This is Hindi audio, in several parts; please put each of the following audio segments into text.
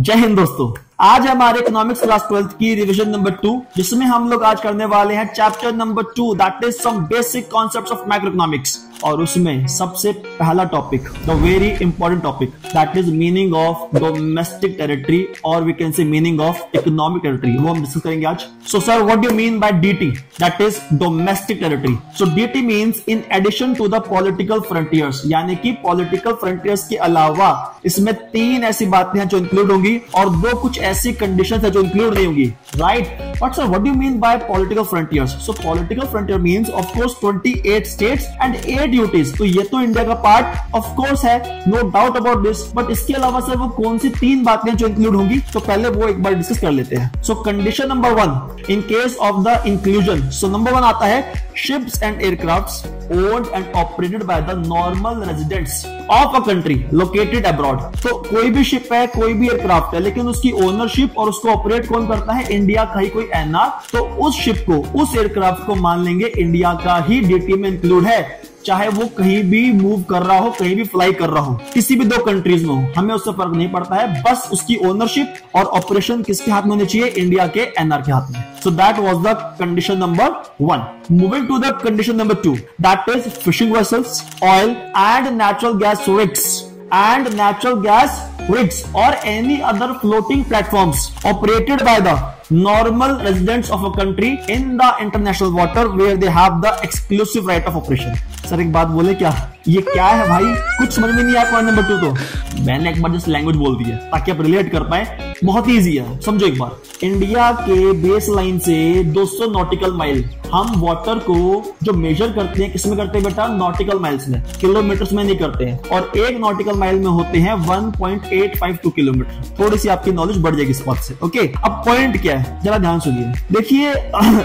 जय हिंद दोस्तों। आज हमारे इकोनॉमिक्स क्लास 12th की रिवीजन नंबर 2, जिसमें हम लोग आज करने वाले हैं chapter number 2, that is some basic concepts of macro economics. और उसमें सबसे पहला topic, the very important topic, that is meaning of domestic territory और we can say meaning of economic territory, वो हम डिस्कस करेंगे आज। So sir, what do you mean by DT? That is domestic territory. So DT means in addition to the political frontiers, यानी कि पॉलिटिकल फ्रंटियर्स के अलावा इसमें 3 ऐसी बातें हैं जो इंक्लूड होंगी और 2 कुछ ऐसी कंडीशंस है जो इंक्लूड नहीं होंगी, right? But sir, what do you mean by political frontiers? So political frontier means of course 28 states and 8 UTs. तो ये तो इंडिया का पार्ट ऑफ कोर्स है, no doubt about this. But इसके अलावा सर वो कौन सी 3 बातें जो इंक्लूड होंगी, तो पहले वो एक बार डिस्कस कर लेते हैं। सो condition number 1 in case of the inclusion, so number 1 आता है ships and aircrafts owned and operated by the normal residents of a country located abroad। तो कोई भी शिप है, कोई भी एयरक्राफ्ट है, लेकिन उसकी ओनरशिप और उसको ऑपरेट कौन करता है? इंडिया का ही कोई एनआर। तो उस शिप को, उस एयरक्राफ्ट को मान लेंगे इंडिया का ही डीटी में इंक्लूड है, चाहे वो कहीं भी मूव कर रहा हो, कहीं भी फ्लाई कर रहा हो, किसी भी 2 कंट्रीज में हो, हमें उससे फर्क नहीं पड़ता है। बस उसकी ओनरशिप और ऑपरेशन किसके हाथ में होनी चाहिए? इंडिया के एनआर के हाथ में। So that was the condition number 1। Moving to the condition number 2, that is fishing vessels, oil and natural gas rigs or any other floating platforms operated by the normal residents of a country in the international water where they have the exclusive right of operation। Sir एक बात बोले क्या? ये क्या है भाई? कुछ समझ में नहीं आया पॉइंट नंबर 2। तो मैंने एक बार जस्ट लैंग्वेज बोल दी है ताकि आप रिलेट कर पाए। बहुत ही इजी है, समझो एक बार। इंडिया के बेस लाइन से 200 नॉटिकल माइल हम वाटर को जो मेजर करते हैं, किसमें करते हैं बेटा? नॉटिकल माइल्स में, किलोमीटर्स में नहीं करते हैं। और 1 नॉटिकल माइल में होते हैं 1.852 किलोमीटर। थोड़ी सी आपकी नॉलेज बढ़ जाएगी इस बात से, ओके? अब पॉइंट क्या है, जरा ध्यान सुनिए। देखिए,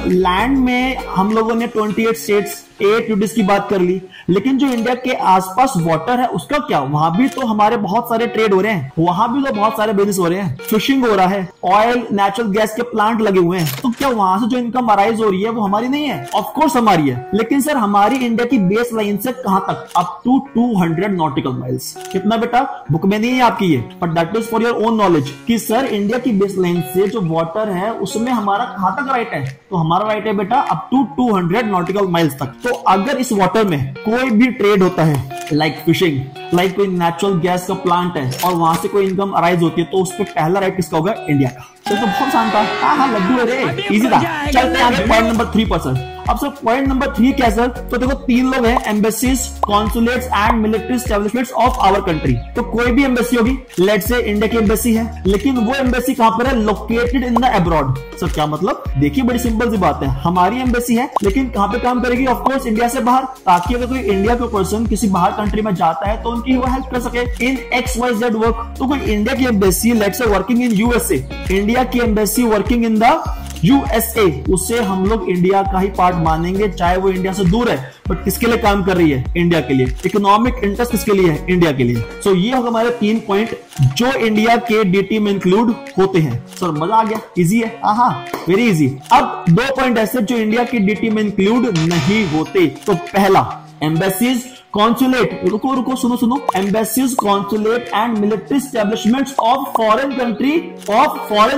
लैंड में हम लोगों ने 28 स्टेट्स 8 यूटीज की बात कर ली, लेकिन जो इंडिया के आसपास वाटर है उसका क्या? वहां भी तो हमारे बहुत सारे ट्रेड हो रहे हैं, वहां भी तो बहुत सारे बिजनेस हो रहे हैं, फिशिंग हो रहा है, ऑयल नेचुरल गैस के प्लांट लगे हुए हैं। तो क्या वहां से जो इनकम अराइज हो रही है वो हमारी नहीं है? ऑफ कोर्स हमारी है, लेकिन सर हमारी इंडिया की बेस लाइन से कहां तक? Up to 200 nautical miles. कितना बेटा? बुक में नहीं है आपकी ये, but that is for your own knowledge कि सर इंडिया की बेस लाइन से जो वाटर है उसमें हमारा कहां तक राइट है? तो हमारा राइट है बेटा अप टू 200 नॉटिकल माइल्स तक। तो अगर इस वाटर में कोई भी ट्रेड होता है, लाइक फिशिंग, लाइक कोई नेचुरल गैस का प्लांट है और वहां से कोई इनकम अराइज होती है, तो उस पर पहला राइट किसका होगा? इंडिया का। तो बहुत आसान था। हाँ लड्डू है रे, इजी था। चलते हैं पॉइंट नंबर 3 पर सर। अब सर पॉइंट नंबर 3 क्या सर? तो देखो 3 लोग हैं, embassies, consulates and military establishments of our country. तो कोई भी एम्बेसी होगी, लेट्स से इंडिया की एम्बेसी है, लेकिन वो एम्बेसी कहां पर है? Located in the abroad. Sir क्या मतलब? देखिए बड़ी सिंपल सी बात है, हमारी एम्बेसी है लेकिन कहां पे काम करेगी? ऑफ कोर्स इंडिया से बाहर, ताकि अगर कोई इंडिया का पर्सन किसी बाहर कंट्री में जाता है तो उनकी वो हेल्प कर सके इन XYZ वर्क। तो कोई इंडिया की embassy, let's say working in USA, India की embassy working in the USA, उसे हम लोग इंडिया का ही पार्ट मानेंगे, चाहे वो इंडिया से दूर है, बट किसके लिए काम कर रही है? इंडिया के लिए। इकोनॉमिक इंटरेस्ट किसके लिए है? इंडिया के लिए। सो ये होगा हमारे 3 पॉइंट जो इंडिया के डीटी में इंक्लूड होते हैं। सर मजा आ गया, इजी है? हाँ वेरी इजी। अब 2 पॉइंट ऐसे जो इंडिया की डीटी में इंक्लूड नहीं होते। तो पहला, एम्बेसीज, कॉन्सुलेट, रुको सुनो, embassies, consulate and military establishments of foreign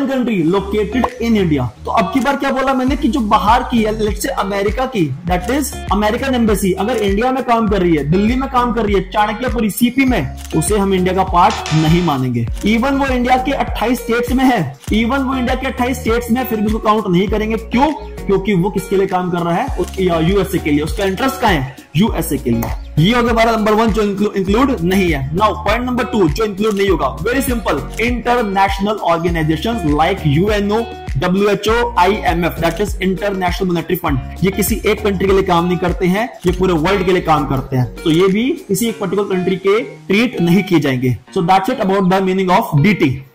country located in India. तो अब की बार क्या बोला मैंने कि जो बाहर की है, लेट्स से अमेरिका की, दैट इज अमेरिकन एम्बेसी, अगर इंडिया में काम कर रही है, दिल्ली में काम कर रही है, चाणक्यपुरी सीपी में, उसे हम इंडिया का पार्ट नहीं मानेंगे। इवन वो इंडिया के 28 स्टेट्स में है, फिर भी उसको काउंट नहीं करेंगे। क्यों? क्योंकि वो किसके लिए काम कर रहा है? यूएसए के लिए। उसका इंटरेस्ट कहां है? यूएसए के लिए। ये होगा हमारा नंबर 1 जो इंक्लूड नहीं है। नाउ पॉइंट नंबर 2 जो इंक्लूड नहीं होगा, very simple, international organisations like UNO, WHO, IMF, that is international monetary fund. ये किसी एक कंट्री के लिए काम नहीं करते हैं, ये पूरे वर्ल्ड के लिए काम करते हैं। तो ये भी किसी एक पर्टिकुलर कंट्री के ट्रीट नहीं किए जाएंगे। So that's it about the meaning of DT.